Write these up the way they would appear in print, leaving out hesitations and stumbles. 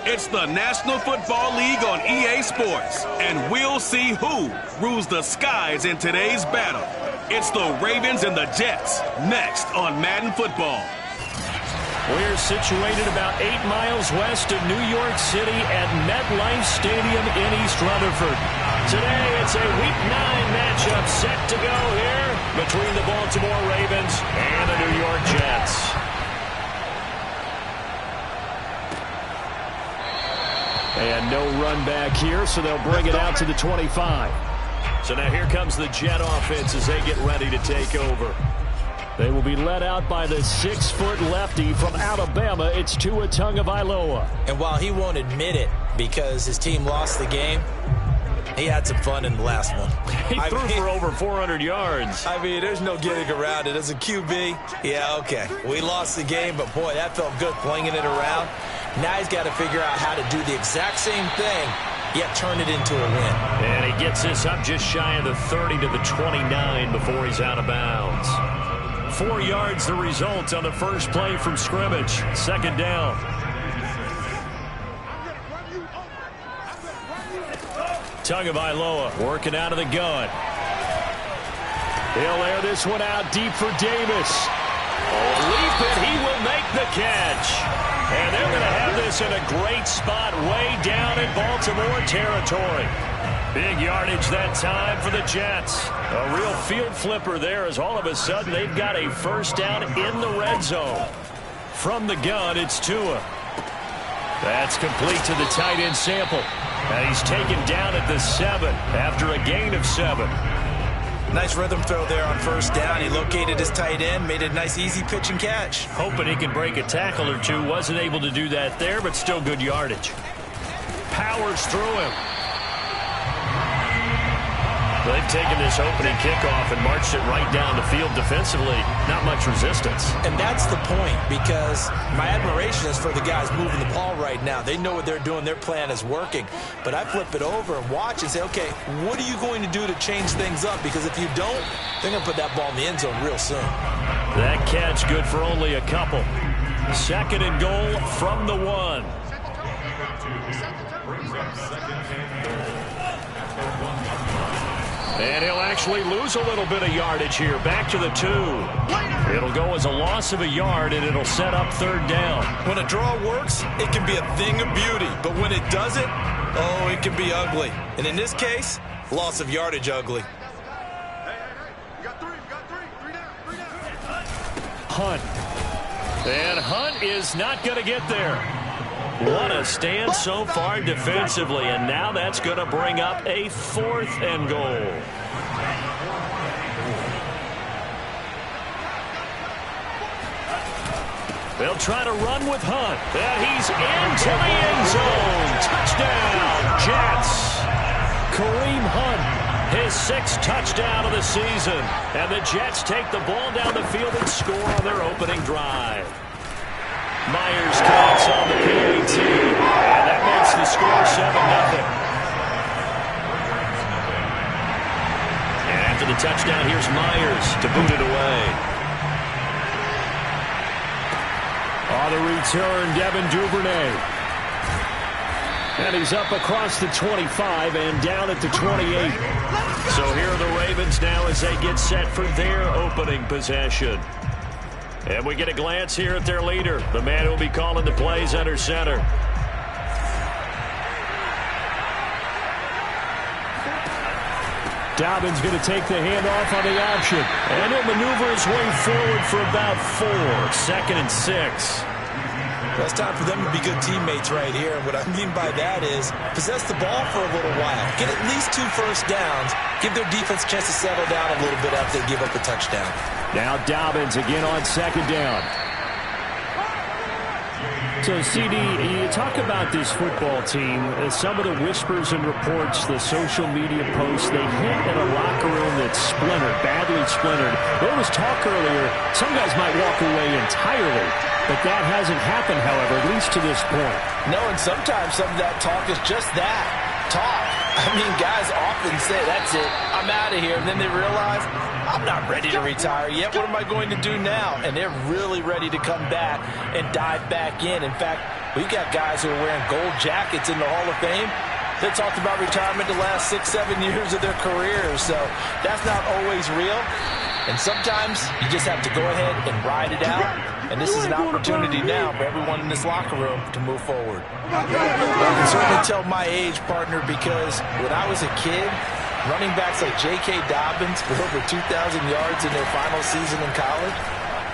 It's the National Football League on EA Sports, and we'll see who rules the skies in today's battle. It's the Ravens and the Jets, next on Madden Football. We're situated about 8 miles west of New York City at MetLife Stadium in East Rutherford. Today, it's a Week 9 matchup set to go here between the Baltimore Ravens and the New York Jets. And no run back here, so they'll bring it out to the 25. So now here comes the Jet offense as they get ready to take over. They will be led out by the 6-foot lefty from Alabama. It's Tua Tagovailoa. And while he won't admit it because his team lost the game, he had some fun in the last one. He threw for over 400 yards. I mean, there's no getting around it. As a QB, yeah, okay. We lost the game, but boy, that felt good flinging it around. Now he's got to figure out how to do the exact same thing, yet turn it into a win. And he gets this up just shy of the 30 to the 29 before he's out of bounds. 4 yards the result on the first play from scrimmage. Second down. Tagovailoa working out of the gun. He'll air this one out deep for Davis. Oh, leap it. He will make the catch. And they're going to have this in a great spot way down in Baltimore territory. Big yardage that time for the Jets. A real field flipper there as all of a sudden they've got a first down in the red zone. From the gun, it's Tua. That's complete to the tight end Sample. And he's taken down at the 7 after a gain of 7. Nice rhythm throw there on first down. He located his tight end, made a nice easy pitch and catch. Hoping he can break a tackle or two. Wasn't able to do that there, but still good yardage. Powers through him. They've taken this opening kickoff and marched it right down the field defensively. Not much resistance. And that's the point, because my admiration is for the guys moving the ball right now. They know what they're doing. Their plan is working. But I flip it over and watch and say, okay, what are you going to do to change things up? Because if you don't, they're going to put that ball in the end zone real soon. That catch good for only a couple. Second and goal from the 1. And he'll actually lose a little bit of yardage here. Back to the 2. It'll go as a loss of a yard, and it'll set up third down. When a draw works, it can be a thing of beauty. But when it doesn't, oh, it can be ugly. And in this case, loss of yardage ugly. Hunt. And Hunt is not going to get there. What a stand so far defensively, and now that's going to bring up a 4th and goal. They'll try to run with Hunt, and he's into the end zone. Touchdown, Jets. Kareem Hunt, his 6th touchdown of the season, and the Jets take the ball down the field and score on their opening drive. Myers counts on the PAT, and that makes the score 7-0. And after the touchdown, here's Myers to boot it away. On the return, Devin Duvernay. And he's up across the 25 and down at the 28. So here are the Ravens now as they get set for their opening possession. And we get a glance here at their leader, the man who will be calling the plays under center. Dobbins going to take the handoff on the option. And he'll maneuver his way forward for about 4. 2nd and 6. Well, it's time for them to be good teammates right here. And what I mean by that is possess the ball for a little while. Get at least 2 first downs. Give their defense a chance to settle down a little bit after they give up a touchdown. Now Dobbins again on 2nd down. So, CD, you talk about this football team. Some of the whispers and reports, the social media posts, they hint at a locker room that's splintered, badly splintered. There was talk earlier, some guys might walk away entirely. But that hasn't happened, however, at least to this point. No, and sometimes some of that talk is just that, talk. I mean, guys often say, that's it, I'm out of here. And then they realize, I'm not ready to retire yet. What am I going to do now? And they're really ready to come back and dive back in. In fact, We got guys who are wearing gold jackets in the Hall of Fame. They talked about retirement the last 6-7 years of their careers, so that's not always real. And sometimes you just have to go ahead and ride it out. And this is an opportunity now for everyone in this locker room to move forward. Well, I can certainly tell my age, partner, because when I was a kid, running backs like J.K. Dobbins with over 2,000 yards in their final season in college,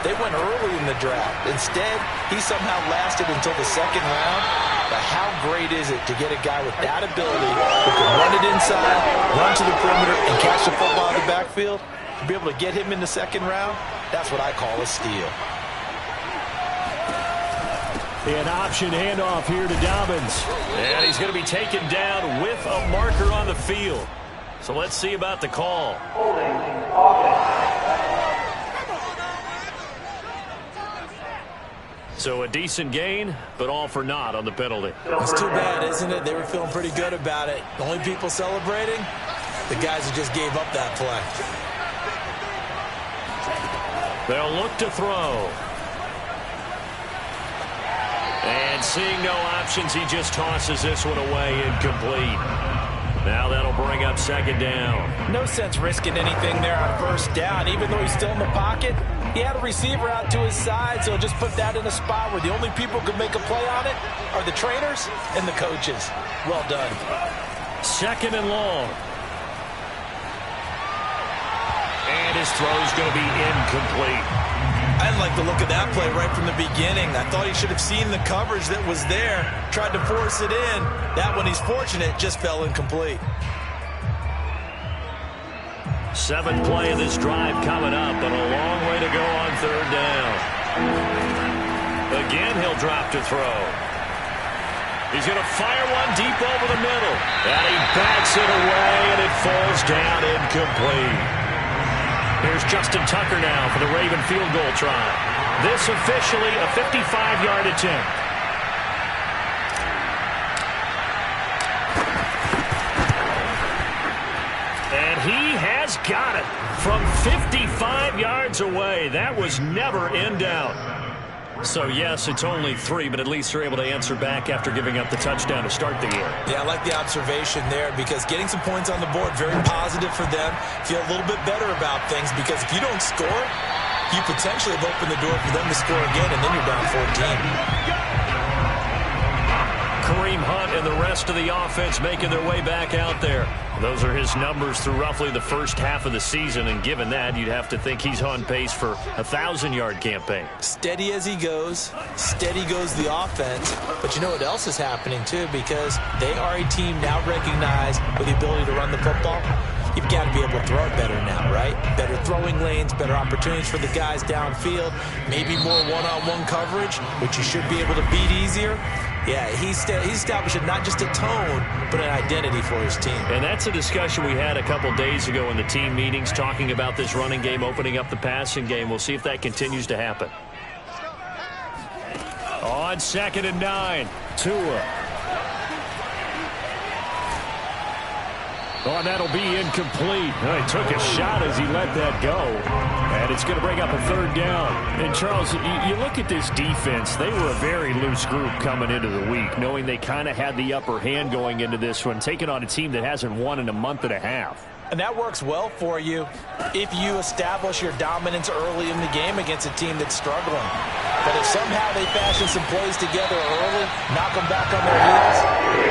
they went early in the draft. Instead, he somehow lasted until the second round. But how great is it to get a guy with that ability who can run it inside, run to the perimeter, and catch the football in the backfield? To be able to get him in the second round, that's what I call a steal. An option handoff here to Dobbins. And he's going to be taken down with a marker on the field. So let's see about the call. So a decent gain, but all for naught on the penalty. It's too bad, isn't it? They were feeling pretty good about it. The only people celebrating, the guys who just gave up that play. They'll look to throw. And seeing no options, he just tosses this one away, incomplete. Now that'll bring up second down. No sense risking anything there on first down. Even though he's still in the pocket, he had a receiver out to his side, so just put that in a spot where the only people who can make a play on it are the trainers and the coaches. Well done. Second and long. And his throw's going to be incomplete. I didn't like the look of that play right from the beginning. I thought he should have seen the coverage that was there, tried to force it in. That one, he's fortunate, just fell incomplete. Seventh play of this drive coming up, but a long way to go on third down. Again, he'll drop to throw. He's going to fire one deep over the middle. And he backs it away, and it falls down incomplete. Here's Justin Tucker now for the Raven field goal try. This officially a 55-yard attempt. And he has got it from 55 yards away. That was never in doubt. So, yes, it's only 3, but at least they're able to answer back after giving up the touchdown to start the year. Yeah, I like the observation there because getting some points on the board, very positive for them. Feel a little bit better about things because if you don't score, you potentially have opened the door for them to score again, and then you're down 14. Kareem Hunt and the rest of the offense making their way back out there. Those are his numbers through roughly the first half of the season, and given that, you'd have to think he's on pace for a 1,000-yard campaign. Steady as he goes, steady goes the offense, but you know what else is happening, too, because they are a team now recognized with the ability to run the football. You've got to be able to throw it better now, right? Better throwing lanes, better opportunities for the guys downfield, maybe more one-on-one coverage, which you should be able to beat easier. Yeah, he's establishing not just a tone, but an identity for his team. And that's a discussion we had a couple days ago in the team meetings, talking about this running game, opening up the passing game. We'll see if that continues to happen. On 2nd and 9, Tua. Oh, and that'll be incomplete. Oh, he took a shot as he let that go. And it's going to bring up a third down. And, Charles, you look at this defense. They were a very loose group coming into the week, knowing they kind of had the upper hand going into this one, taking on a team that hasn't won in a month and a half. And that works well for you if you establish your dominance early in the game against a team that's struggling. But if somehow they fashion some plays together early, knock them back on their heels,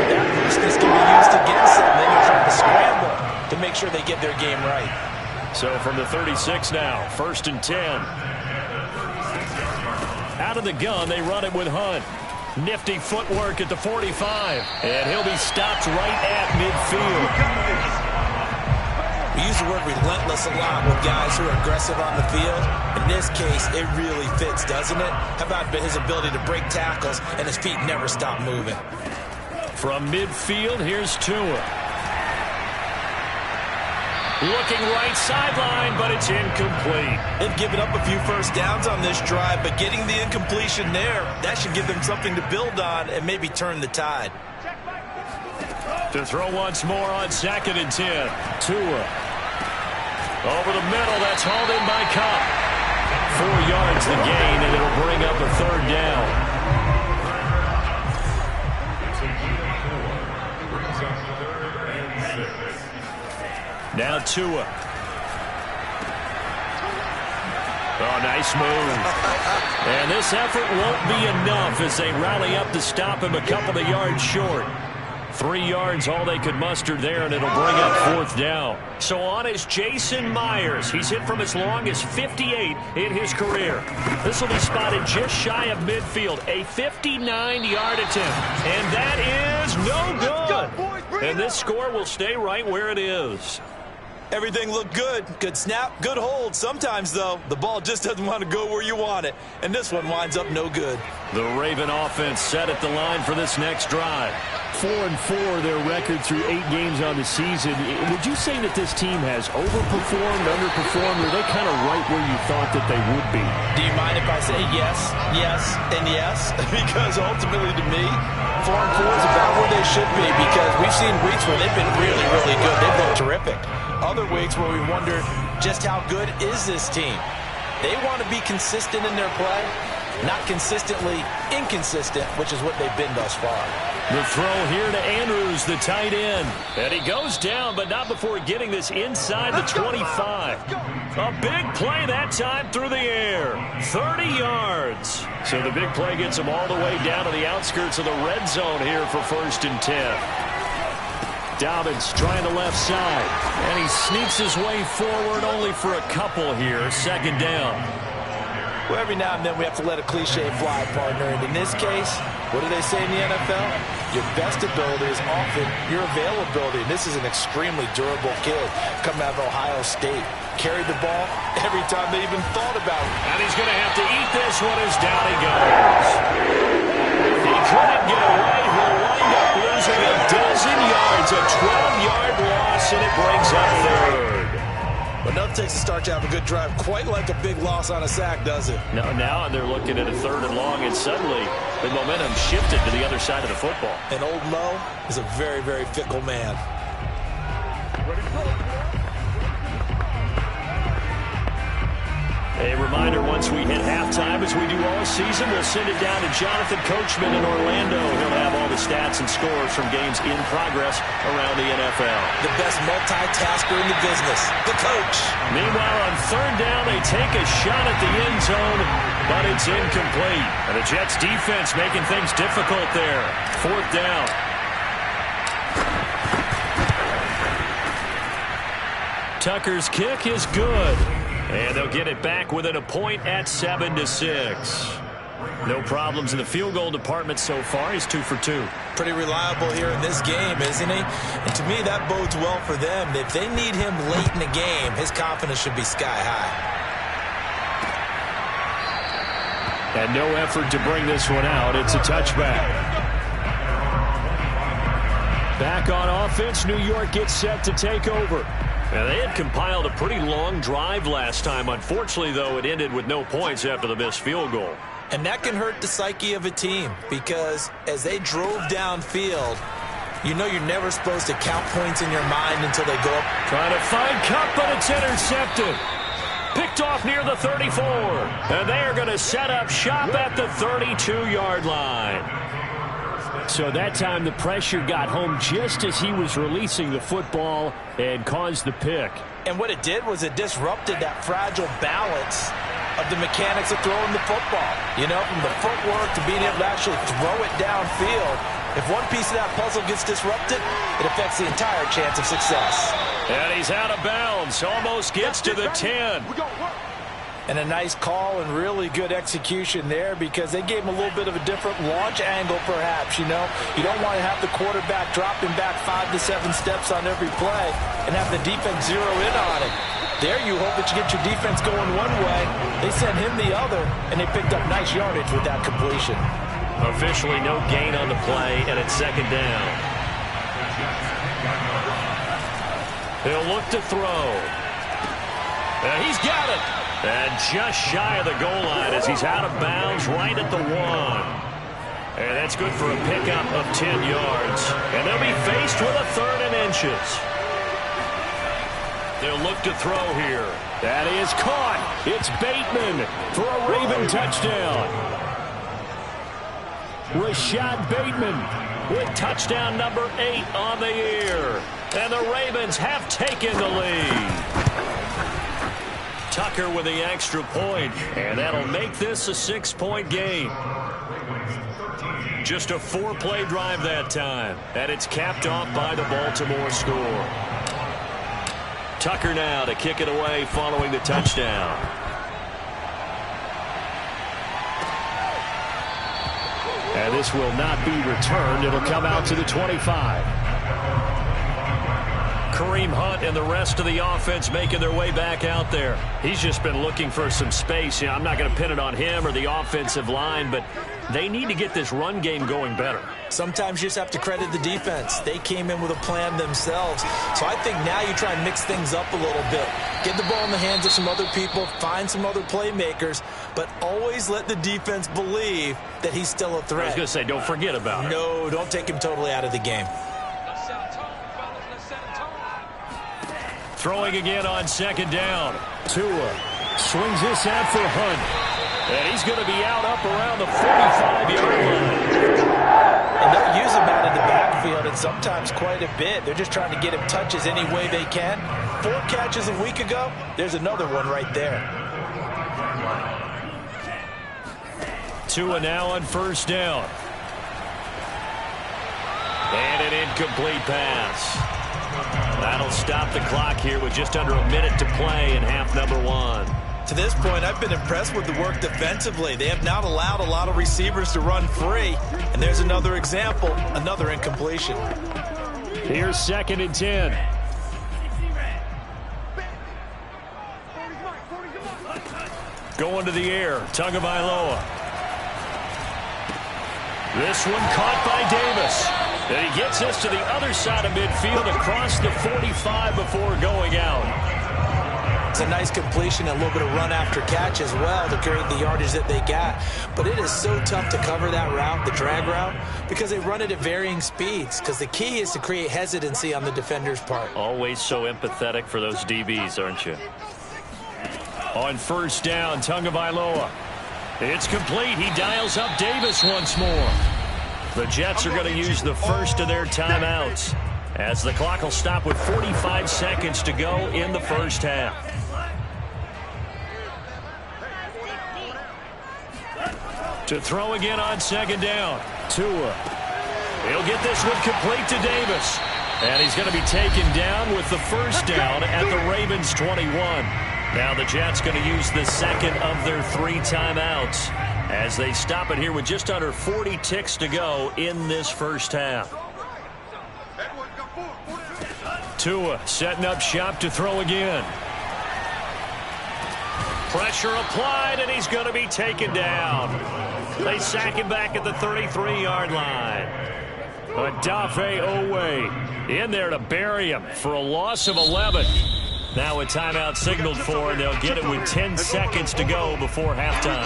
that looseness can be used against them. Then you're trying to scramble to make sure they get their game right. So from the 36 now, 1st and 10. Out of the gun, they run it with Hunt. Nifty footwork at the 45. And he'll be stopped right at midfield. We use the word relentless a lot with guys who are aggressive on the field. In this case, it really fits, doesn't it? How about his ability to break tackles and his feet never stop moving? From midfield, here's Tua. Looking right sideline, but it's incomplete. They've given up a few first downs on this drive, but getting the incompletion there, that should give them something to build on and maybe turn the tide. To throw once more on 2nd and 10. Tua. Over the middle, that's hauled in by Cup. 4 yards the gain, and it'll bring up a third down. Now Tua. Oh, nice move. And this effort won't be enough as they rally up to stop him a couple of yards short. 3 yards, all they could muster there, and it'll bring up 4th down. So on is Jason Myers. He's hit from as long as 58 in his career. This will be spotted just shy of midfield. A 59-yard attempt. And that is no good. And this score will stay right where it is. Everything looked good. Good snap, good hold. Sometimes, though, the ball just doesn't want to go where you want it. And this one winds up no good. The Raven offense set at the line for this next drive. 4-4, their record through 8 games on the season. Would you say that this team has overperformed, underperformed, or are they kind of right where you thought that they would be? Do you mind if I say yes, yes, and yes? Because ultimately, to me, 4-4 is about where they should be, because we've seen weeks where they've been really, really good. They've looked terrific. Other weeks where we wonder just how good is this team. They want to be consistent in their play, not consistently inconsistent, which is what they've been thus far. The throw here to Andrews, the tight end. And he goes down, but not before getting this inside the 25. A big play that time through the air. 30 yards. So the big play gets him all the way down to the outskirts of the red zone here for 1st and 10. Dobbins trying the left side. And he sneaks his way forward only for a couple here. 2nd down. Well, every now and then we have to let a cliche fly, partner. And in this case, what do they say in the NFL? Your best ability is often your availability. And this is an extremely durable kid coming out of Ohio State. Carried the ball every time they even thought about it. And he's going to have to eat this one as down he goes. He couldn't get away. He'll wind up losing a dozen yards. A 12-yard loss, and it brings up 3rd. But nothing takes a start to have a good drive quite like a big loss on a sack, does it? No, now they're looking at a 3rd and long, and suddenly the momentum shifted to the other side of the football. And Old Mo is a very, very fickle man. A reminder, once we hit halftime, as we do all season, we'll send it down to Jonathan Coachman in Orlando. He'll have all the stats and scores from games in progress around the NFL. The best multitasker in the business, the coach. Meanwhile, on 3rd down, they take a shot at the end zone, but it's incomplete. And the Jets defense making things difficult there. 4th down. Tucker's kick is good. And they'll get it back within a point at 7-6. No problems in the field goal department so far. He's 2 for 2. Pretty reliable here in this game, isn't he? And to me, that bodes well for them. If they need him late in the game, his confidence should be sky high. And no effort to bring this one out. It's a touchback. Back on offense, New York gets set to take over. Now, they had compiled a pretty long drive last time. Unfortunately, though, it ended with no points after the missed field goal. And that can hurt the psyche of a team, because as they drove downfield, you know you're never supposed to count points in your mind until they go up. Trying to find Cup, but it's intercepted. Picked off near the 34. And they are going to set up shop at the 32-yard line. So that time the pressure got home just as he was releasing the football and caused the pick. And what it did was it disrupted that fragile balance of the mechanics of throwing the football. You know, from the footwork to being able to actually throw it downfield. If one piece of that puzzle gets disrupted, it affects the entire chance of success. And he's out of bounds. Almost gets to the 10. And a nice call and really good execution there, because they gave him a little bit of a different launch angle, perhaps. You know, you don't want to have the quarterback dropping back 5 to 7 steps on every play and have the defense zero in on it. There you hope that you get your defense going one way. They sent him the other, and they picked up nice yardage with that completion. Officially no gain on the play, and it's 2nd down. He'll look to throw. He's got it. And just shy of the goal line as he's out of bounds right at the 1. And that's good for a pickup of 10 yards. And they'll be faced with a 3rd and inches. They'll look to throw here. That is caught. It's Bateman for a Raven touchdown. Rashad Bateman with touchdown number 8 on the year. And the Ravens have taken the lead. Tucker with the extra point, and that'll make this a 6-point game. Just a 4-play drive that time, and it's capped off by the Baltimore score. Tucker now to kick it away following the touchdown. And this will not be returned. It'll come out to the 25. Kareem Hunt and the rest of the offense making their way back out there. He's just been looking for some space. I'm not going to pin it on him or the offensive line, but they need to get this run game going better. Sometimes you just have to credit the defense. They came in with a plan themselves. So I think now you try and mix things up a little bit. Get the ball in the hands of some other people, find some other playmakers, but always let the defense believe that he's still a threat. I was going to say, don't forget about it. No, don't take him totally out of the game. Throwing again on second down. Tua swings this out for Hunt. And he's going to be out up around the 45-yard line. And they'll use him out in the backfield, and sometimes quite a bit. They're just trying to get him touches any way they can. 4 catches a week ago. There's another one right there. Tua now on first down. And an incomplete pass. That'll stop the clock here with just under a minute to play in half number 1. To this point, I've been impressed with the work defensively. They have not allowed a lot of receivers to run free. And there's another example, another incompletion. Here's 2nd and 10. Going to the air, Tagovailoa. This one caught by Davis. And he gets this to the other side of midfield across the 45 before going out. It's a nice completion and a little bit of run after catch as well to create the yardage that they got. But it is so tough to cover that route, the drag route, because they run it at varying speeds. Because the key is to create hesitancy on the defender's part. Always so empathetic for those DBs, aren't you? On first down, Tagovailoa. It's complete. He dials up Davis once more. The Jets are going to use the first of their timeouts as the clock will stop with 45 seconds to go in the first half. To throw again on second down. Tua. He'll get this one complete to Davis. And he's going to be taken down with the first down at the Ravens 21. Now the Jets going to use the second of their 3 timeouts as they stop it here with just under 40 ticks to go in this first half. Tua setting up shop to throw again. Pressure applied, and he's going to be taken down. They sack him back at the 33-yard line. Odafe Owe in there to bury him for a loss of 11. Now a timeout signaled for, and they'll get it with 10 seconds to go before halftime.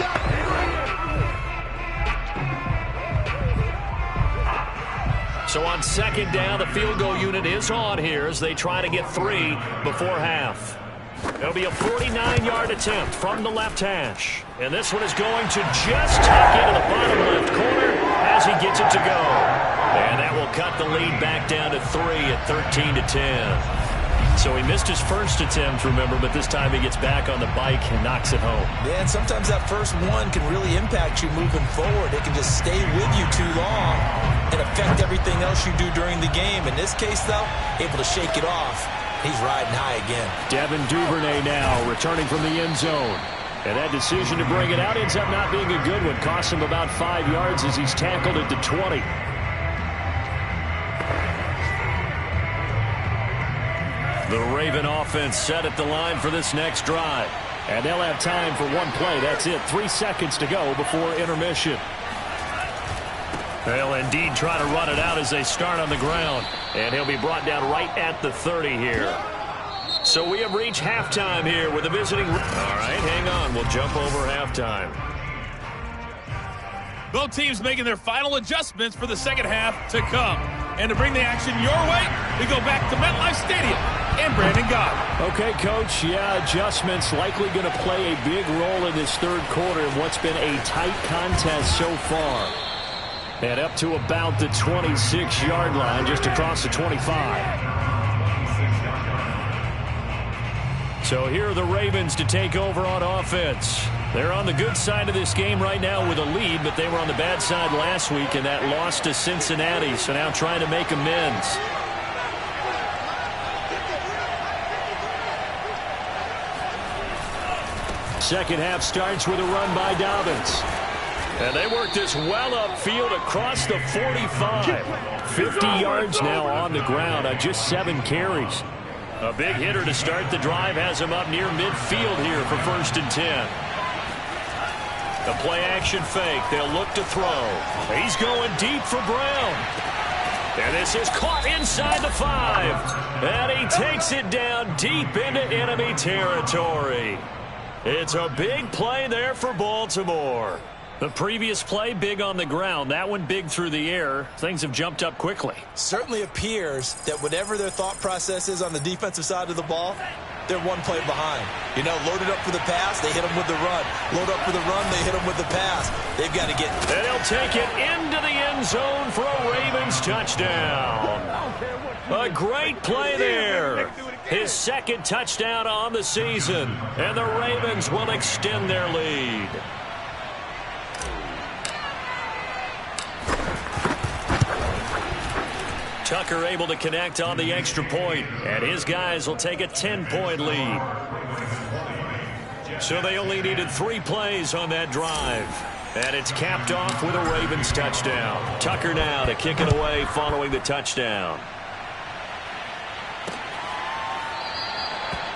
So on second down, the field goal unit is on here as they try to get 3 before half. It'll be a 49-yard attempt from the left hash. And this one is going to just tuck into the bottom left corner as he gets it to go. And that will cut the lead back down to 3 at 13-10. So he missed his first attempt, remember, but this time he gets back on the bike and knocks it home. Yeah, and sometimes that first one can really impact you moving forward. It can just stay with you too long and affect everything else you do during the game. In this case, though, able to shake it off. He's riding high again. Devin Duvernay now returning from the end zone. And that decision to bring it out ends up not being a good one. Costs him about 5 yards as he's tackled at the 20. The Raven offense set at the line for this next drive. And they'll have time for one play. That's it. 3 seconds to go before intermission. They'll indeed try to run it out as they start on the ground. And he'll be brought down right at the 30 here. So we have reached halftime here with a visiting... All right, hang on. We'll jump over halftime. Both teams making their final adjustments for the second half to come. And to bring the action your way, we go back to MetLife Stadium and Brandon Gott. Okay, Coach. Yeah, adjustments likely going to play a big role in this third quarter in what's been a tight contest so far. And up to about the 26-yard line, just across the 25. So here are the Ravens to take over on offense. They're on the good side of this game right now with a lead, but they were on the bad side last week in that loss to Cincinnati, so now trying to make amends. Second half starts with a run by Dobbins. And they work this well upfield across the 45. 50 yards now on the ground on just 7 carries. A big hitter to start the drive has him up near midfield here for 1st and 10. The play-action fake. They'll look to throw. He's going deep for Brown. And this is caught inside the 5. And he takes it down deep into enemy territory. It's a big play there for Baltimore. The previous play, big on the ground. That one big through the air. Things have jumped up quickly. Certainly appears that whatever their thought process is on the defensive side of the ball, they're one play behind. You know, loaded up for the pass, they hit them with the run. Load up for the run, they hit them with the pass. They've got to get... And he'll take it into the end zone for a Ravens touchdown. A great play there. His 2nd touchdown on the season. And the Ravens will extend their lead. Tucker able to connect on the extra point, and his guys will take a 10-point lead. So they only needed 3 plays on that drive. And it's capped off with a Ravens touchdown. Tucker now to kick it away following the touchdown.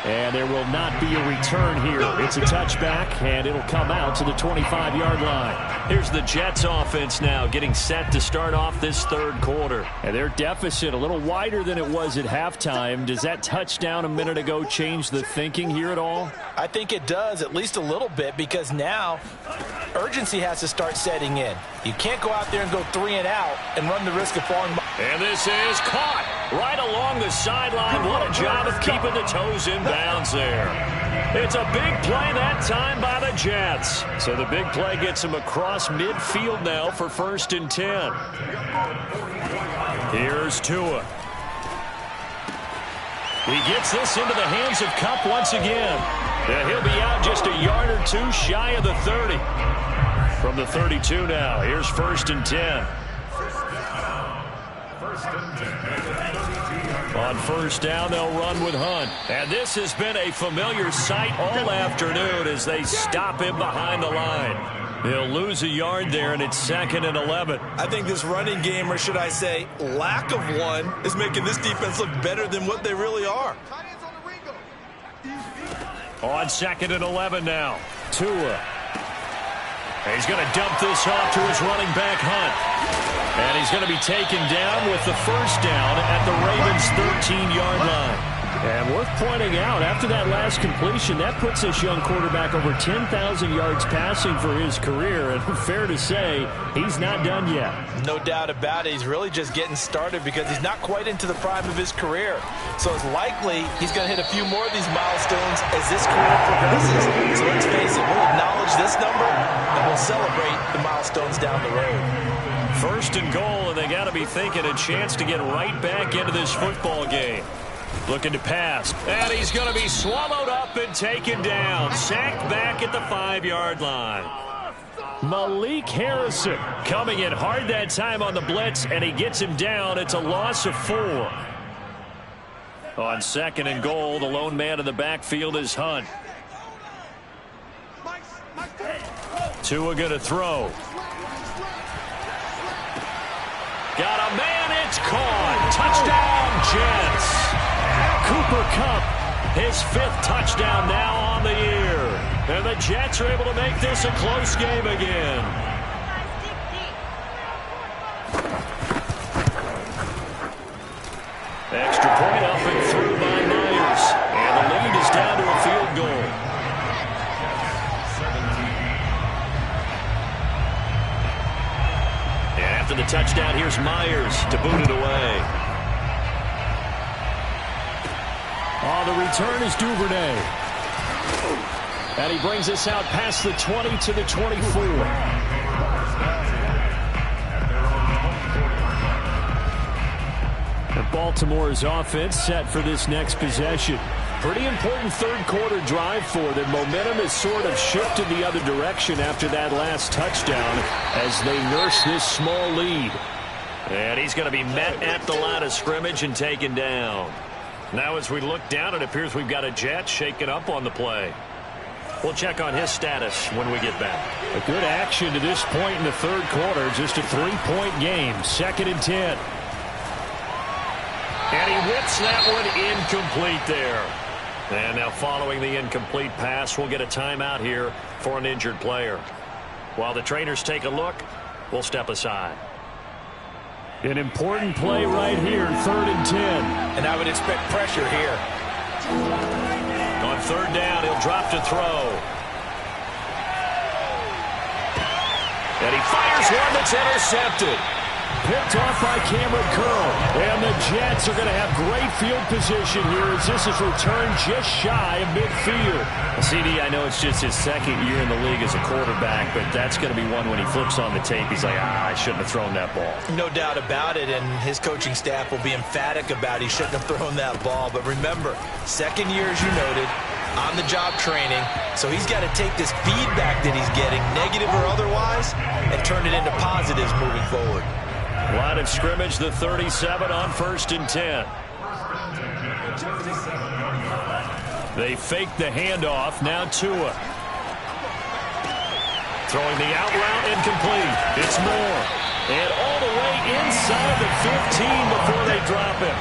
And there will not be a return here. It's a touchback, and it'll come out to the 25-yard line. Here's the Jets offense now getting set to start off this 3rd quarter. And their deficit a little wider than it was at halftime. Does that touchdown a minute ago change the thinking here at all? I think it does, at least a little bit, because now urgency has to start setting in. You can't go out there and go 3 and out and run the risk of falling. And this is caught right along the sideline. What a job of keeping the toes in bounds there. It's a big play that time by the Jets. So the big play gets him across midfield now for 1st and 10. Here's Tua. He gets this into the hands of Kupp once again. And he'll be out just a yard or 2 shy of the 30. From the 32 now, here's 1st and 10. On 1st down, they'll run with Hunt. And this has been a familiar sight all afternoon as they stop him behind the line. They'll lose a yard there, and it's 2nd and 11. I think this running game, or should I say lack of one, is making this defense look better than what they really are. On 2nd and 11 now. Tua. He's going to dump this off to his running back, Hunt. And he's going to be taken down with the 1st down at the Ravens' 13-yard line. And worth pointing out, after that last completion, that puts this young quarterback over 10,000 yards passing for his career. And fair to say, he's not done yet. No doubt about it. He's really just getting started because he's not quite into the prime of his career. So it's likely he's going to hit a few more of these milestones as this career progresses. So let's face it, we'll acknowledge this number and we'll celebrate the milestones down the road. 1st and goal, and they got to be thinking a chance to get right back into this football game. Looking to pass, and he's going to be swallowed up and taken down. Sacked back at the 5-yard line. Malik Harrison coming in hard that time on the blitz, and he gets him down. It's a loss of 4. On 2nd and goal, the lone man in the backfield is Hunt. Tua going to throw. Got a man, it's caught. Touchdown, Jets. Cooper Kupp, his 5th touchdown now on the year. And the Jets are able to make this a close game again. Extra point up and through by Myers. And the lead is down to a field goal. And after the touchdown, here's Myers to boot it away. The return is Duvernay. And he brings us out past the 20 to the 24. And Baltimore's offense set for this next possession. Pretty important third-quarter drive for them. Momentum has sort of shifted the other direction after that last touchdown as they nurse this small lead. And he's going to be met at the line of scrimmage and taken down. Now as we look down, it appears we've got a Jet shaken up on the play. We'll check on his status when we get back. A good action to this point in the third quarter. Just a 3-point game. 2nd and 10. And he whips that one incomplete there. And now following the incomplete pass, we'll get a timeout here for an injured player. While the trainers take a look, we'll step aside. An important play right here, 3rd and 10. And I would expect pressure here. On 3rd down, he'll drop to throw. And he fires one that's intercepted. Picked off by Cameron Curl. And the Jets are going to have great field position here as this is returned just shy of midfield. CD, I know it's just his 2nd year in the league as a quarterback, but that's going to be one when he flips on the tape. He's like, I shouldn't have thrown that ball. No doubt about it, and his coaching staff will be emphatic about he shouldn't have thrown that ball. But remember, 2nd year, as you noted, on-the-job training, so he's got to take this feedback that he's getting, negative or otherwise, and turn it into positives moving forward. Line of scrimmage, the 37 on 1st and 10. They fake the handoff. Now Tua. Throwing the out route, incomplete. It's Moore. And all the way inside the 15 before they drop him.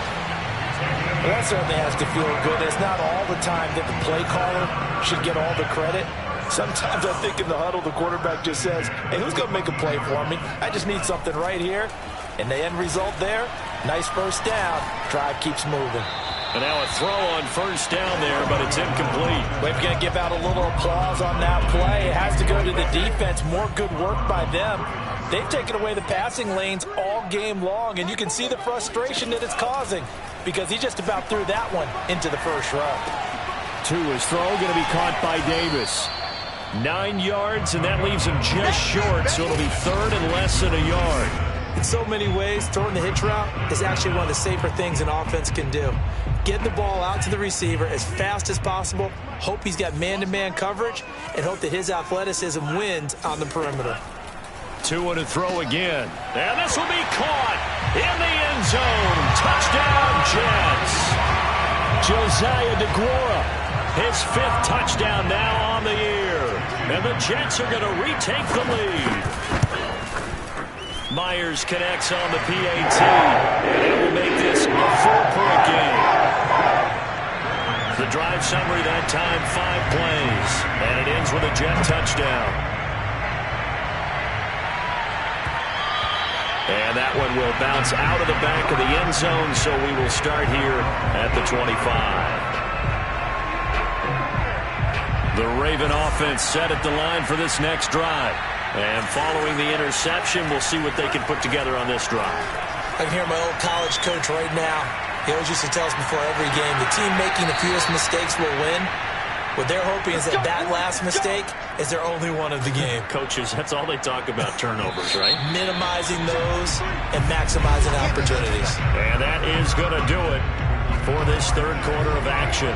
Well, that certainly has to feel good. It's not all the time that the play caller should get all the credit. Sometimes I think in the huddle, the quarterback just says, hey, who's going to make a play for me? I just need something right here. And the end result there, nice 1st down. Drive keeps moving. And now a throw on 1st down there, but it's incomplete. We're going to give out a little applause on that play. It has to go to the defense. More good work by them. They've taken away the passing lanes all game long, and you can see the frustration that it's causing because he just about threw that one into the 1st row. Tua's throw going to be caught by Davis. 9 yards, and that leaves him just short, so it'll be 3rd and less than a yard. In so many ways, throwing the hitch route is actually one of the safer things an offense can do. Get the ball out to the receiver as fast as possible, hope he's got man-to-man coverage, and hope that his athleticism wins on the perimeter. Tua to throw again. And this will be caught in the end zone. Touchdown, Jets. Josiah DeGuara. His 5th touchdown now on the year. And the Jets are going to retake the lead. Myers connects on the PAT. And it will make this a 4-point game. The drive summary that time, 5 plays. And it ends with a Jet touchdown. And that one will bounce out of the back of the end zone, so we will start here at the 25. The Raven offense set at the line for this next drive. And following the interception, we'll see what they can put together on this drive. I can hear my old college coach right now. He always used to tell us before every game, the team making the fewest mistakes will win. What they're hoping is that that last mistake is their only one of the game. Coaches, that's all they talk about, turnovers, right? Minimizing those and maximizing opportunities. And that is going to do it for this 3rd quarter of action.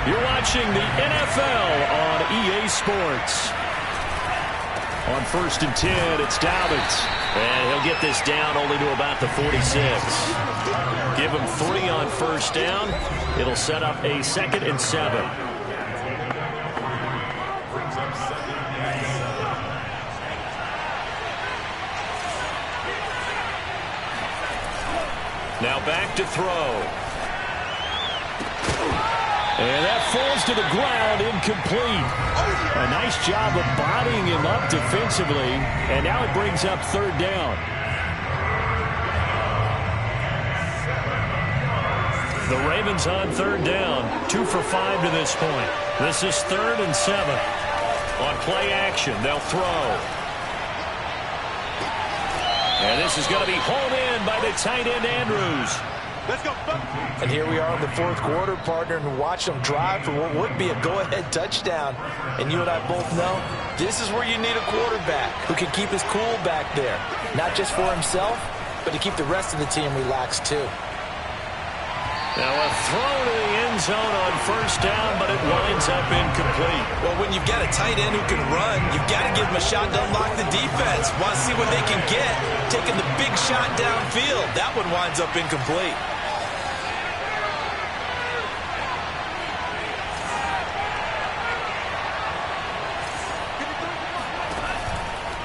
You're watching the NFL on EA Sports. On 1st and 10, it's Dobbins. And he'll get this down only to about the 46. Give him 3 on 1st down. It'll set up a 2nd and 7. Now back to throw. And that falls to the ground, incomplete. A nice job of bodying him up defensively, and now it brings up 3rd down. The Ravens on 3rd down, 2 for 5 to this point. This is 3rd and 7. On play action, they'll throw. And this is going to be hauled in by the tight end, Andrews. Let's go. And here we are in the 4th quarter, partner, and watch them drive for what would be a go-ahead touchdown. And you and I both know this is where you need a quarterback who can keep his cool back there. Not just for himself, but to keep the rest of the team relaxed too. Now a throw to the end zone on first down, but it winds up incomplete. Well, when you've got a tight end who can run, you've got to give him a shot to unlock the defense. Want to see what they can get, taking the big shot downfield. That one winds up incomplete.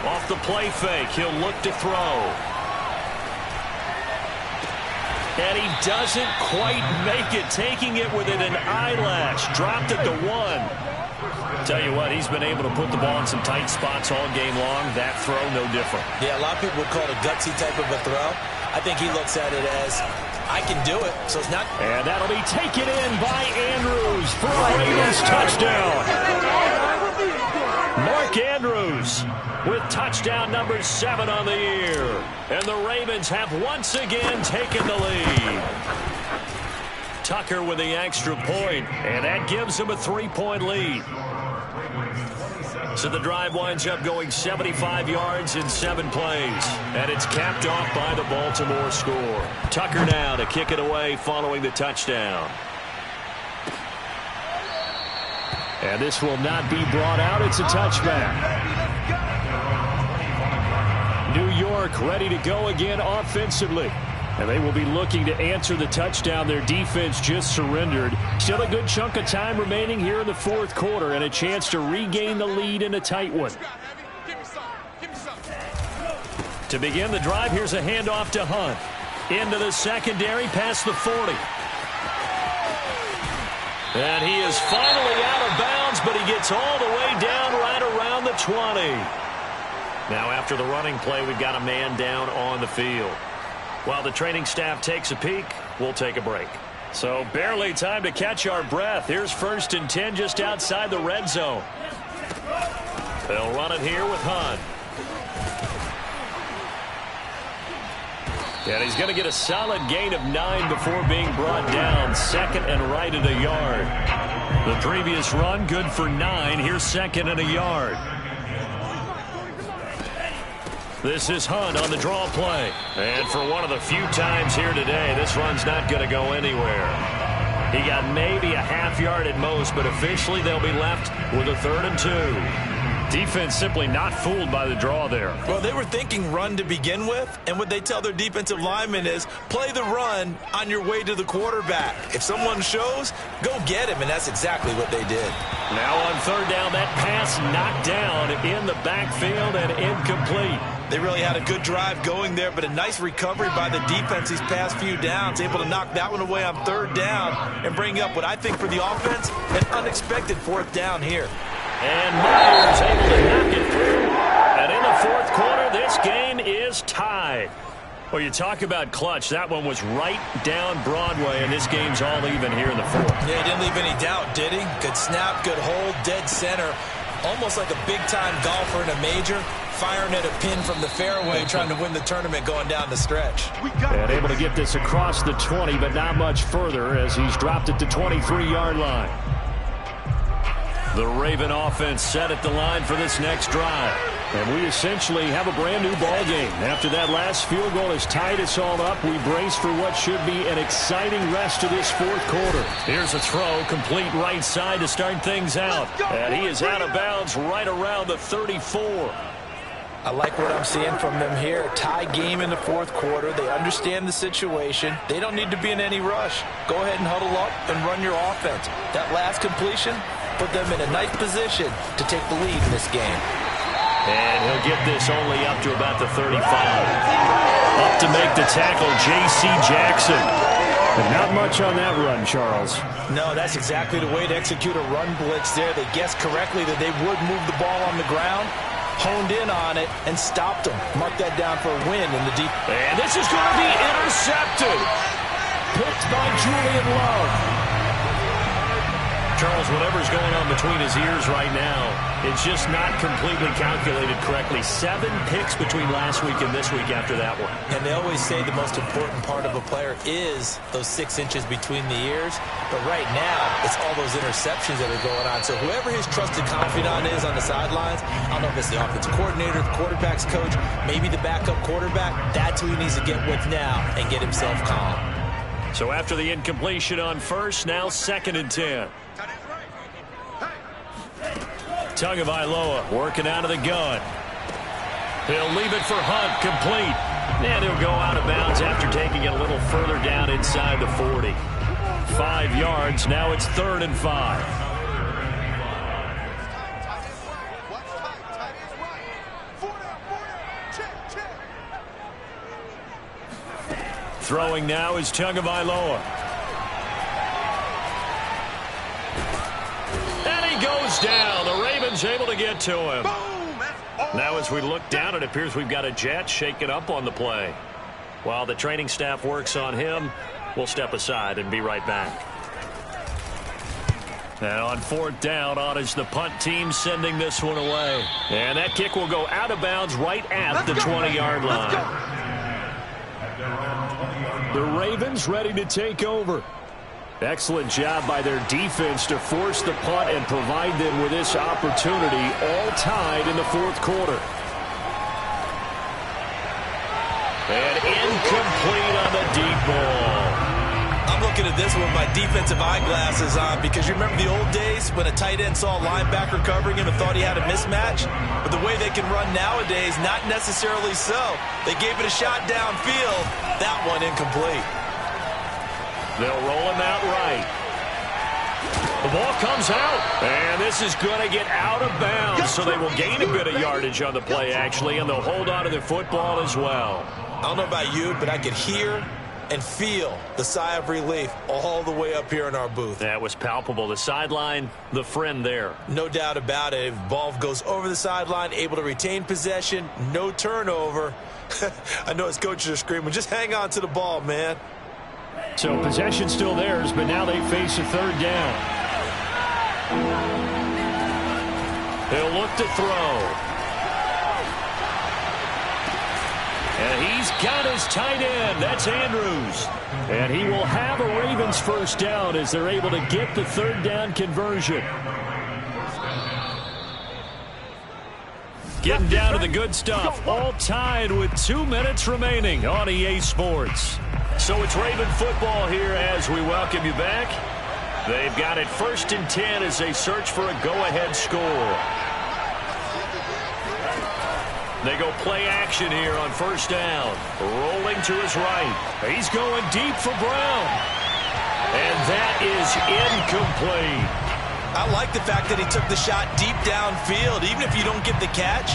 Off the play fake, he'll look to throw. And he doesn't quite make it, taking it within an eyelash. Dropped it to 1. Tell you what, he's been able to put the ball in some tight spots all game long. That throw, no different. Yeah, a lot of people would call it a gutsy type of a throw. I think he looks at it as, I can do it, so it's not. And that'll be taken in by Andrews for a Ravens touchdown. Mark Andrews with touchdown number 7 on the year. And the Ravens have once again taken the lead. Tucker with the extra point, and that gives him a 3-point lead. So the drive winds up going 75 yards in 7 plays. And it's capped off by the Baltimore score. Tucker now to kick it away following the touchdown. And this will not be brought out. It's a touchback. New York ready to go again offensively. And they will be looking to answer the touchdown their defense just surrendered. Still a good chunk of time remaining here in the fourth quarter and a chance to regain the lead in a tight one. To begin the drive, here's a handoff to Hunt. Into the secondary, past the 40. And he is finally out of bounds, but he gets all the way down right around the 20. Now after the running play, we've got a man down on the field. While the training staff takes a peek, we'll take a break. So barely time to catch our breath. Here's 1st and 10 just outside the red zone. They'll run it here with Hunt. And he's going to get a solid gain of 9 before being brought down. 2nd and right at a yard. The previous run good for 9. Here's 2nd and a yard. This is Hunt on the draw play. And for one of the few times here today, this run's not going to go anywhere. He got maybe a half yard at most, but officially they'll be left with a 3rd and 2. Defense simply not fooled by the draw there. Well, they were thinking run to begin with, and what they tell their defensive linemen is play the run on your way to the quarterback. If someone shows, go get him, and that's exactly what they did. Now on 3rd down, that pass knocked down in the backfield and incomplete. They really had a good drive going there, but a nice recovery by the defense these past few downs, able to knock that one away on 3rd down and bring up what I think for the offense, an unexpected 4th down here. And Myers able to knock it through. And in the 4th quarter, this game is tied. Well, you talk about clutch. That one was right down Broadway, and this game's all even here in the 4th. Yeah, he didn't leave any doubt, did he? Good snap, good hold, dead center. Almost like a big-time golfer in a major, firing at a pin from the fairway, trying to win the tournament going down the stretch. And able to get this across the 20, but not much further as he's dropped it to 23-yard line. The Raven offense set at the line for this next drive. And we essentially have a brand new ball game. After that last field goal has tied us all up, we brace for what should be an exciting rest of this 4th quarter. Here's a throw, complete right side to start things out. And he is out of bounds right around the 34. I like what I'm seeing from them here. Tie game in the 4th quarter. They understand the situation. They don't need to be in any rush. Go ahead and huddle up and run your offense. That last completion put them in a nice position to take the lead in this game. And he'll get this only up to about the 35. Up to make the tackle, J.C. Jackson. But not much on that run, Charles. No, that's exactly the way to execute a run blitz there. They guessed correctly that they would move the ball on the ground, honed in on it, and stopped them. Mark that down for a win in the deep. And this is going to be intercepted. Picked by Julian Love. Charles, whatever's going on between his ears right now, it's just not completely calculated correctly. 7 picks between last week and this week after that one. And they always say the most important part of a player is those 6 inches between the ears. But right now, it's all those interceptions that are going on. So whoever his trusted confidant is on the sidelines, I don't know if it's the offensive coordinator, the quarterback's coach, maybe the backup quarterback, that's who he needs to get with now and get himself calm. So after the incompletion on first, now 2nd and 10. Tagovailoa working out of the gun. He'll leave it for Hunt, complete. And he'll go out of bounds after taking it a little further down inside the 40. 5 yards, now it's 3rd and 5. Throwing now is Tagovailoa. And he goes down. The Ravens able to get to him. Now as we look down, it appears we've got a Jet shaken up on the play. While the training staff works on him, we'll step aside and be right back. And on 4th down, on is the punt team sending this one away. And that kick will go out of bounds right at the 20-yard line. The Ravens ready to take over. Excellent job by their defense to force the punt and provide them with this opportunity, all tied in the 4th quarter. And incomplete on the deep ball. I'm looking at this with my defensive eyeglasses on because you remember the old days when a tight end saw a linebacker covering him and thought he had a mismatch? But the way they can run nowadays, not necessarily so. They gave it a shot downfield. That one incomplete. They'll roll him out right. The ball comes out, and this is going to get out of bounds, so they will gain a bit of yardage on the play, actually, and they'll hold on to the football as well. I don't know about you, but I could hear and feel the sigh of relief all the way up here in our booth. That was palpable. The sideline, the friend there. No doubt about it. If ball goes over the sideline, able to retain possession, no turnover. I know his coaches are screaming, just hang on to the ball, man. So possession still theirs, but now they face a 3rd down. He'll look to throw. And he's got his tight end. That's Andrews. And he will have a Ravens 1st down as they're able to get the 3rd down conversion. Getting down to the good stuff. All tied with 2 minutes remaining on EA Sports. So it's Raven football here as we welcome you back. They've got it 1st and 10 as they search for a go-ahead score. They go play action here on 1st down. Rolling to his right. He's going deep for Brown. And that is incomplete. I like the fact that he took the shot deep downfield. Even if you don't get the catch,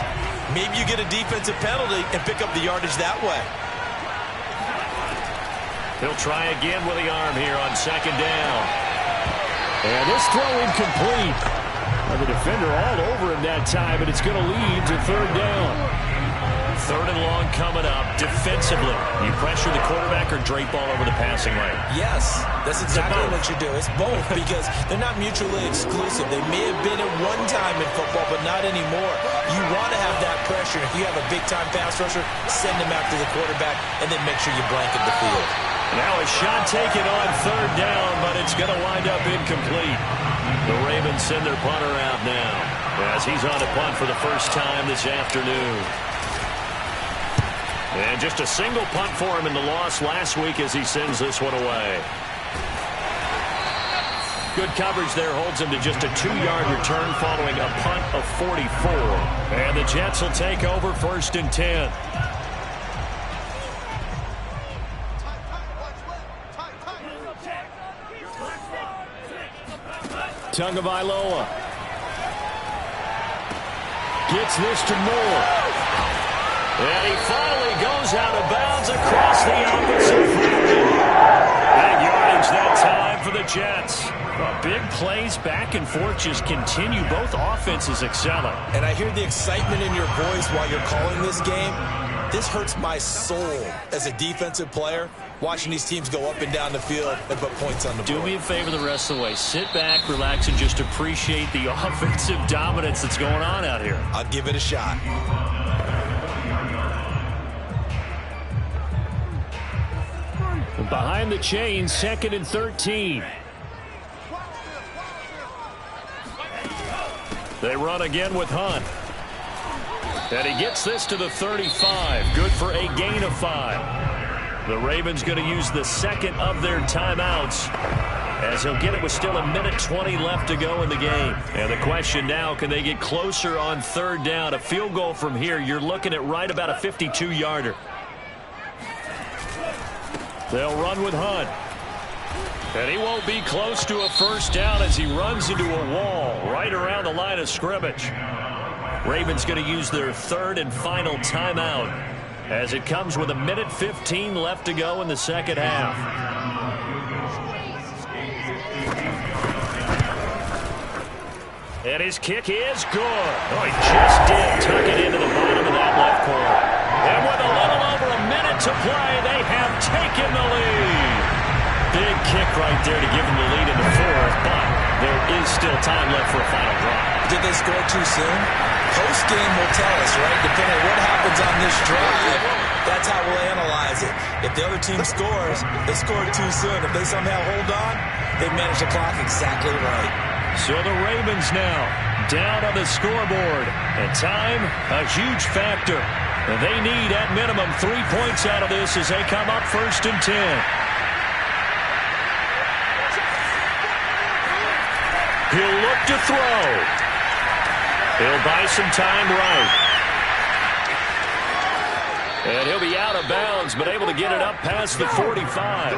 maybe you get a defensive penalty and pick up the yardage that way. He'll try again with the arm here on 2nd down. And this throw incomplete. The defender all over him that time, but it's going to lead to 3rd down. 3rd and long coming up defensively. You pressure the quarterback or drape all over the passing lane? Yes, that's exactly what you do. It's both because they're not mutually exclusive. They may have been at one time in football, but not anymore. You want to have that pressure. If you have a big-time pass rusher, send him after the quarterback, and then make sure you blanket the field. Now a shot taken on 3rd down, but it's going to wind up incomplete. The Ravens send their punter out now as he's on a punt for the 1st time this afternoon. And just a single punt for him in the loss last week as he sends this one away. Good coverage there holds him to just a 2-yard return following a punt of 44. And the Jets will take over 1st and 10. Tagovailoa gets this to Moore. And he finally goes out of bounds across the opposite 50. Big yardage that time for the Jets. Big plays back and forth just continue. Both offenses excelling. And I hear the excitement in your voice while you're calling this game. This hurts my soul as a defensive player, watching these teams go up and down the field and put points on the board. Do me a favor the rest of the way. Sit back, relax, and just appreciate the offensive dominance that's going on out here. I'll give it a shot. Behind the chains, 2nd and 13. They run again with Hunt. And he gets this to the 35. Good for a gain of 5. The Ravens going to use the second of their timeouts, as he'll get it with still 1:20 left to go in the game. And the question now, can they get closer on third down? A field goal from here, you're looking at right about a 52-yarder. They'll run with Hunt. And he won't be close to a first down as he runs into a wall right around the line of scrimmage. Ravens going to use their third and final timeout as it comes with 1:15 left to go in the second half. And his kick is good. Oh, he just did tuck it into the bottom of that left corner. And with a little over a minute to play, they have taken the lead. Big kick right there to give them the lead in the fourth, but there is still time left for a final drive. Did they score too soon? Post-game will tell us, right? Depending on what happens on this drive, that's how we'll analyze it. If the other team scores, they scored too soon. If they somehow hold on, they manage the clock exactly right. So the Ravens now down on the scoreboard. And time, a huge factor. They need, at minimum, 3 points out of this as they come up 1st and 10. He'll look to throw. He'll buy some time right. And he'll be out of bounds, but able to get it up past the 45.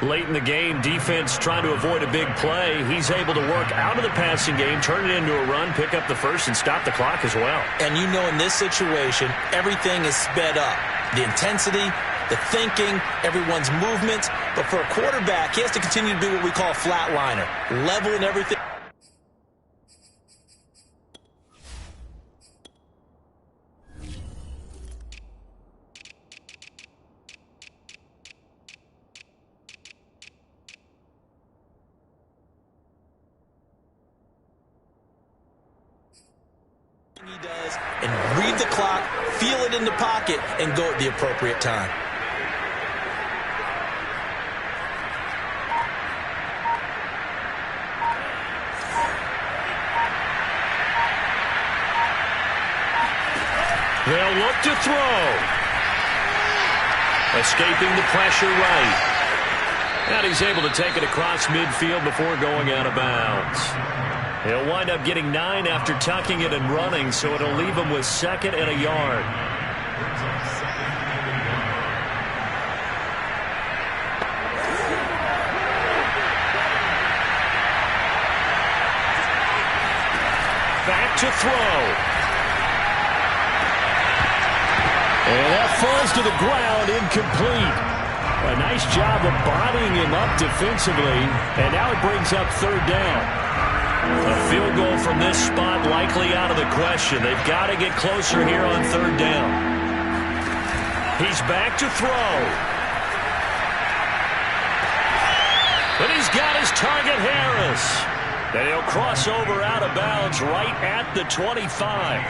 Late in the game, defense trying to avoid a big play. He's able to work out of the passing game, turn it into a run, pick up the first, and stop the clock as well. And you know in this situation, everything is sped up. The intensity, the thinking, everyone's movements. But for a quarterback, he has to continue to be what we call a flatliner. Level and everything. He does, and read the clock, feel it in the pocket, and go at the appropriate time. They'll look to throw. Escaping the pressure right. And he's able to take it across midfield before going out of bounds. He'll wind up getting 9 after tucking it and running, so it'll leave him with 2nd and a yard. Back to throw. And that falls to the ground, incomplete. A nice job of bodying him up defensively, and now it brings up 3rd down. A field goal from this spot likely out of the question. They've got to get closer here on 3rd down. He's back to throw. But he's got his target, Harris. And he'll cross over out of bounds right at the 25.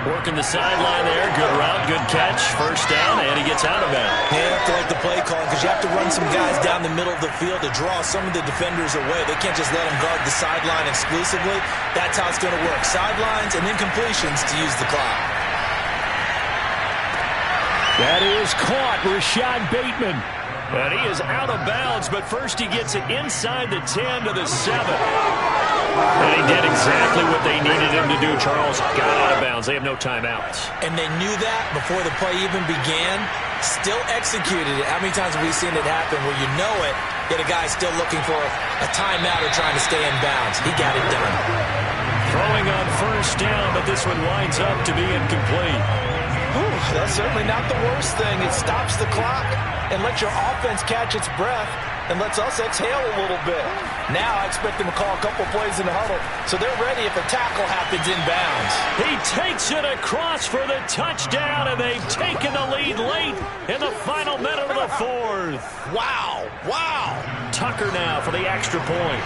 Working the sideline there. Good route, good catch. 1st down, and he gets out of bounds. You have to like the play call because you have to run some guys down the middle of the field to draw some of the defenders away. They can't just let them guard the sideline exclusively. That's how it's going to work. Sidelines and then completions to use the clock. That is caught, Rashad Bateman. And he is out of bounds, but first he gets it inside the 10 to the 7. And he did exactly what they needed him to do, Charles. Got out of bounds. They have no timeouts. And they knew that before the play even began. Still executed it. How many times have we seen it happen where you know it, yet a guy's still looking for a timeout or trying to stay in bounds? He got it done. Throwing on 1st down, but this one winds up to be incomplete. Whew, that's certainly not the worst thing. It stops the clock and lets your offense catch its breath and lets us exhale a little bit. Now I expect them to call a couple plays in the huddle, so they're ready if a tackle happens in bounds. He takes it across for the touchdown, and they've taken the lead late in the final minute of the 4th. Wow, wow. Tucker now for the extra point.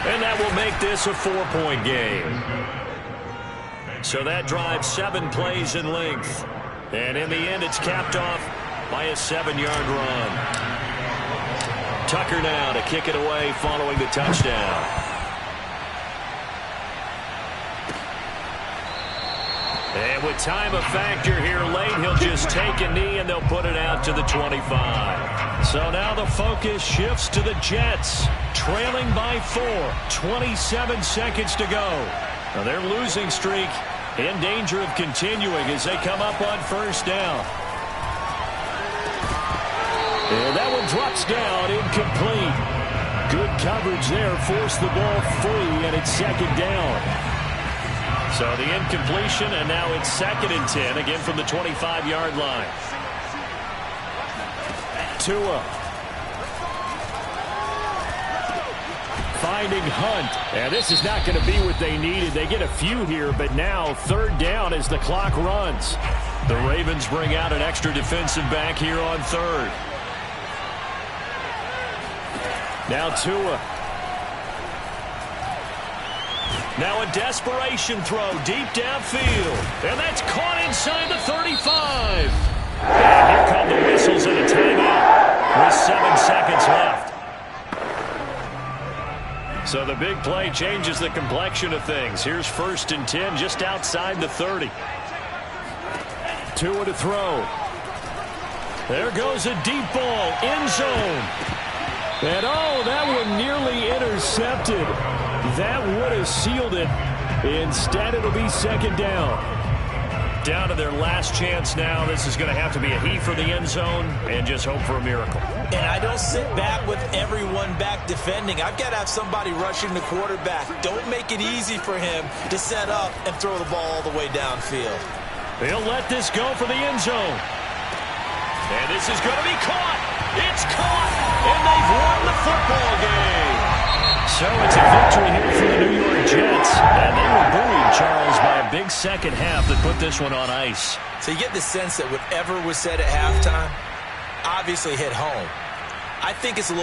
And that will make this a 4-point game. So that drives 7 plays in length. And in the end, it's capped off by a 7-yard run. Tucker now to kick it away following the touchdown. And with time a factor here late, he'll just take a knee and they'll put it out to the 25. So now the focus shifts to the Jets, trailing by 4, 27 seconds to go. Now their losing streak in danger of continuing as they come up on first down. And that one drops down, incomplete. Good coverage there, forced the ball free, and it's second down. So the incompletion, and now it's 2nd and 10, again from the 25-yard line. Tua. Finding Hunt. And this is not going to be what they needed. They get a few here, but now 3rd down as the clock runs. The Ravens bring out an extra defensive back here on 3rd. Now Tua. Now a desperation throw deep downfield. And that's caught inside the 35. And here come the whistles and a timeout with 7 seconds left. So the big play changes the complexion of things. Here's 1st and 10 just outside the 30. Tua to throw. There goes a deep ball, end zone. And oh, that one nearly intercepted. That would have sealed it. Instead, it'll be 2nd down. Down to their last chance now. This is going to have to be a heave for the end zone and just hope for a miracle. And I don't sit back with everyone back defending. I've got to have somebody rushing the quarterback. Don't make it easy for him to set up and throw the ball all the way downfield. They'll let this go for the end zone. And this is going to be caught. It's caught. And they've won the football game. So it's a victory here for the New York Jets. And they were buoyed, Charles, by a big second half that put this one on ice. So you get the sense that whatever was said at halftime obviously hit home. I think it's a little